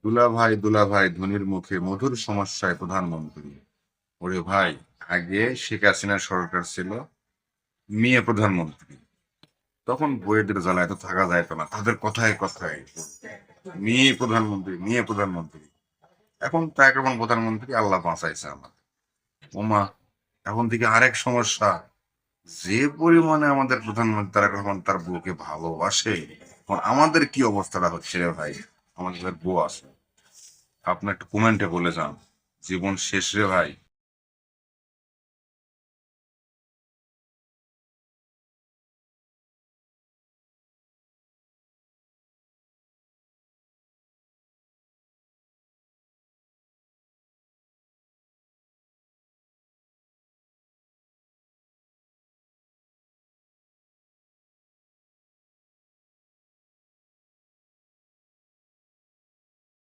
দুলা ভাই ধনির মুখে মধুর সমস্যায় প্রধানমন্ত্রী। ওরে ভাই, আগে শেখ হাসিনার সরকার ছিল, মেয়ে প্রধানমন্ত্রী। তখন বইয়েদের জ্বালায় তো থাকা যাইত না, তাদের কথায় কথায় মেয়ে প্রধানমন্ত্রী, মেয়ে প্রধানমন্ত্রী। এখন তা এখন প্রধানমন্ত্রী, আল্লাহ বাঁচাইছে আমাদের। ওমা, এখন থেকে আরেক সমস্যা, যে পরিমাণে আমাদের প্রধানমন্ত্রী তারা এখন তার বউকে ভালোবাসে, এখন আমাদের কি অবস্থাটা হচ্ছে রে ভাই। আমাদের বউ আছে, আপনি একটু কমেন্টে বলে যান, জীবন শেষ রে ভাই।